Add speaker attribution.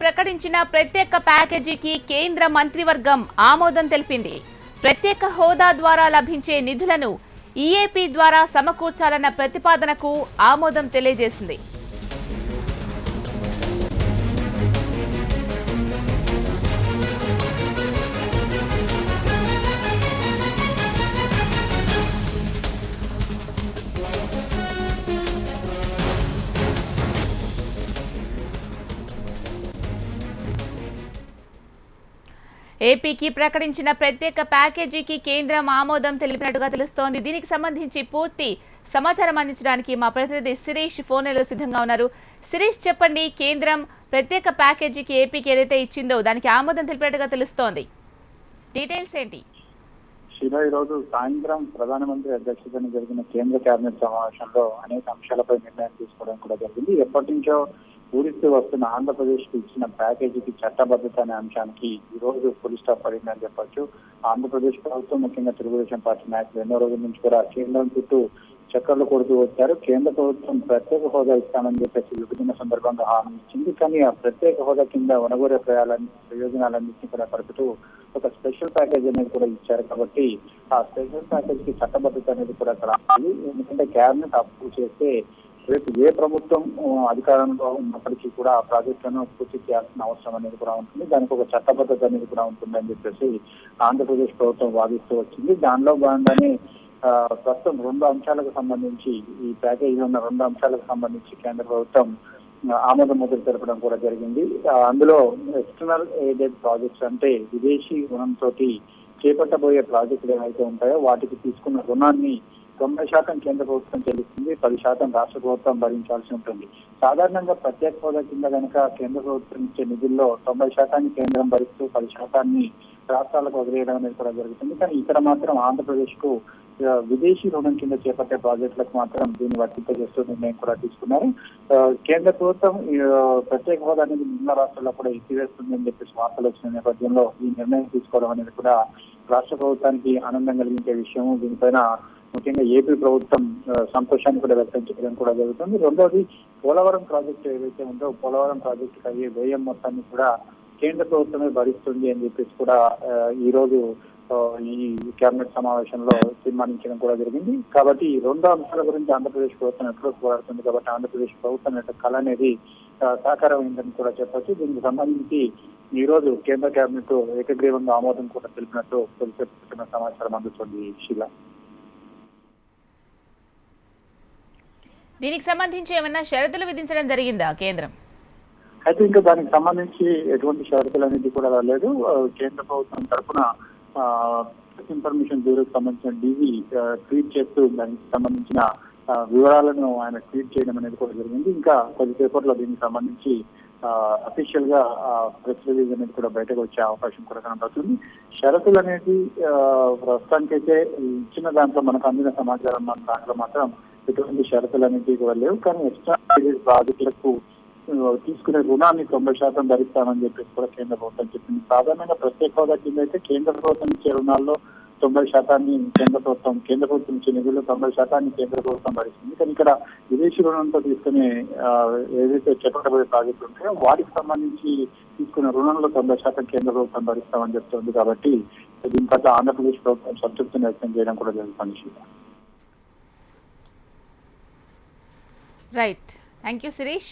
Speaker 1: ప్రకటించిన ప్రత్యేక ప్యాకేజీకి కేంద్ర మంత్రివర్గం ఆమోదం తెలిపింది. ప్రత్యేక హోదా ద్వారా లభించే నిధులను ఈఏపీ ద్వారా సమకూర్చాలన్న ప్రతిపాదనకు ఆమోదం తెలియజేసింది. ఏపీకి ప్రకటించిన ప్రత్యేక ప్యాకేజీకి కేంద్రం ఆమోదం తెలిపినట్టుగా తెలుస్తోంది. దీనికి సంబంధించి పూర్తి సమాచారం అందించడానికి మా ప్రతినిధి శిరీష్ ఫోన్లో సిద్ధంగా ఉన్నారు. శిరీష్, చెప్పండి, కేంద్రం ప్రత్యేక ప్యాకేజీకి ఏపీకి ఏదైతే ఇచ్చిందో దానికి ఆమోదం తెలిపినట్టుగా తెలుస్తోంది. డీటెయిల్స్ ఏంటి?
Speaker 2: శివ, ఈరోజు సాయంత్రం ప్రధానమంత్రి అధ్యక్షతన జరిగిన కేంద్ర కేబినెట్ సమావేశంలో అనేక అంశాలపై నిర్ణయం తీసుకోవడం కూడా జరిగింది. ఎప్పటి నుంచో పూరిస్తూ వస్తున్న ఆంధ్రప్రదేశ్ కు ఇచ్చిన ప్యాకేజీకి చట్టబద్ధత అనే అంశానికి ఈ రోజు ఫుల్ స్టాప్ పడిందని చెప్పొచ్చు. ఆంధ్రప్రదేశ్ ప్రభుత్వం, ముఖ్యంగా తెలుగుదేశం పార్టీ నాయకులు ఎన్నో రోజుల నుంచి కూడా కేంద్రం చుట్టూ చక్కర్లు కొడుతూ వచ్చారు. కేంద్ర ప్రభుత్వం ప్రత్యేక హోదా ఇస్తామని చెప్పేసి విభజన సందర్భంగా హామీ ఇచ్చింది. కానీ ఆ ప్రత్యేక హోదా కింద వనగోరే ప్రయోజనాలన్నింటినీ కూడా పడుతూ ఒక స్పెషల్ ప్యాకేజ్ అనేది కూడా ఇచ్చారు. కాబట్టి ఆ స్పెషల్ ప్యాకేజ్ కి చట్టబద్ధత అనేది కూడా రావాలి. ఎందుకంటే కేబినెట్ అప్రూవ్ చేస్తే రేపు ఏ ప్రభుత్వం అధికారంలో ఉన్నప్పటికీ కూడా ఆ ప్రాజెక్టులను పూర్తి చేయాల్సిన అవసరం అనేది కూడా ఉంటుంది. దానికి ఒక చట్టబద్ధత అనేది కూడా ఉంటుందని చెప్పేసి ఆంధ్రప్రదేశ్ ప్రభుత్వం వాదిస్తూ వచ్చింది. దానిలో భాగంగానే ప్రస్తుతం 2 అంశాలకు సంబంధించి, ఈ ప్యాకేజీలో ఉన్న 2 అంశాలకు సంబంధించి కేంద్ర ప్రభుత్వం ఆమోద ముద్ర తెలపడం కూడా జరిగింది. అందులో ఎక్స్టర్నల్ ఎయిడెడ్ ప్రాజెక్ట్స్, అంటే విదేశీ రుణంతో చేపట్టబోయే ప్రాజెక్టులు ఏవైతే ఉంటాయో వాటికి తీసుకున్న రుణాన్ని 90% కేంద్ర ప్రభుత్వం చెల్లిస్తుంది, 10% రాష్ట్ర ప్రభుత్వం భరించాల్సి ఉంటుంది. సాధారణంగా ప్రత్యేక హోదా కింద కనుక కేంద్ర ప్రభుత్వం ఇచ్చే నిధుల్లో 90% కేంద్రం భరిస్తూ 10% రాష్ట్రాలకు వదిలేయడం అనేది కూడా జరుగుతుంది. కానీ ఇక్కడ మాత్రం ఆంధ్రప్రదేశ్ కు విదేశీ రుణం కింద చేపట్టే ప్రాజెక్టులకు మాత్రం దీన్ని వర్తింపజేస్తూ నిర్ణయం కూడా తీసుకున్నారు. కేంద్ర ప్రభుత్వం ప్రత్యేక హోదా అనేది మిగిలిన రాష్ట్రాల్లో కూడా ఎత్తివేస్తుంది అని చెప్పేసి వార్తలు వచ్చిన నేపథ్యంలో ఈ నిర్ణయం తీసుకోవడం అనేది కూడా రాష్ట్ర ప్రభుత్వానికి ఆనందం కలిగించే విషయం. దీనిపైన ముఖ్యంగా ఏపీ ప్రభుత్వం సంతోషాన్ని కూడా వ్యక్తం చేయడం కూడా జరుగుతుంది. రెండోది, పోలవరం ప్రాజెక్టు ఏదైతే ఉందో పోలవరం ప్రాజెక్టుకి అయ్యే వ్యయం మొత్తాన్ని కూడా కేంద్ర ప్రభుత్వమే భరిస్తుంది అని చెప్పేసి కూడా ఈ రోజు ఈ కేబినెట్ సమావేశంలో తీర్మానించడం కూడా జరిగింది. కాబట్టి ఈ 2 అంశాల గురించి ఆంధ్రప్రదేశ్ ప్రభుత్వం ఎప్పుడూ పోరాడుతుంది. కాబట్టి ఆంధ్రప్రదేశ్ ప్రభుత్వం యొక్క కళ అనేది సాకారమైందని కూడా చెప్పొచ్చు. దీనికి సంబంధించి ఈ రోజు కేంద్ర కేబినెట్ ఏకగ్రీవంగా ఆమోదం కూడా తెలిపినట్టు తెలిసిన సమాచారం అందుతుంది. శిల,
Speaker 1: దీనికి సంబంధించి ఏమైనా షరతులు విధించడం జరిగిందా కేంద్రం?
Speaker 2: అయితే ఇంకా దానికి సంబంధించి ఎటువంటి షరతులు అనేది కూడా రాలేదు. కేంద్ర ప్రభుత్వం తరఫున ఇన్ఫర్మేషన్ బ్యూరోకి సంబంధించిన డీజీ ట్వీట్ చేస్తూ దానికి సంబంధించిన వివరాలను ఆయన ట్వీట్ చేయడం అనేది కూడా జరిగింది. ఇంకా కొద్దిసేపట్లో దీనికి సంబంధించి అఫీషియల్ గా ప్రెస్ రిలీజ్ అనేది కూడా బయటకు వచ్చే అవకాశం కూడా కనబడుతుంది. షరతులు అనేది ప్రస్తుతానికైతే ఇచ్చిన దాంట్లో మనకు అందిన సమాచారం దాంట్లో మాత్రం ఎటువంటి షరతులు అనేది కూడా లేవు. కానీ ఎక్స్ట్రా ప్రాజెక్టులకు తీసుకునే రుణాన్ని 90% భరిస్తామని చెప్పేసి కూడా కేంద్ర ప్రభుత్వం చెప్పింది. సాధారణంగా ప్రత్యేక హోదా కింద అయితే కేంద్ర ప్రభుత్వం ఇచ్చే రుణాల్లో 90% కేంద్ర ప్రభుత్వం ఇచ్చే నిధులు 90% కేంద్ర ప్రభుత్వం భరిస్తుంది. కానీ ఇక్కడ విదేశీ రుణంతో తీసుకునే ఏదైతే చేపట్టబోయే ప్రాజెక్టులు ఉంటాయో వాటికి సంబంధించి తీసుకునే రుణంలో 90% కేంద్ర ప్రభుత్వం భరిస్తామని చెప్తుంది. కాబట్టి దీని పట్ల ఆంధ్రప్రదేశ్ ప్రభుత్వం సంతృప్తిని వ్యక్తం చేయడం కూడా జరుగుతుంది.
Speaker 1: Right, thank you Sirish.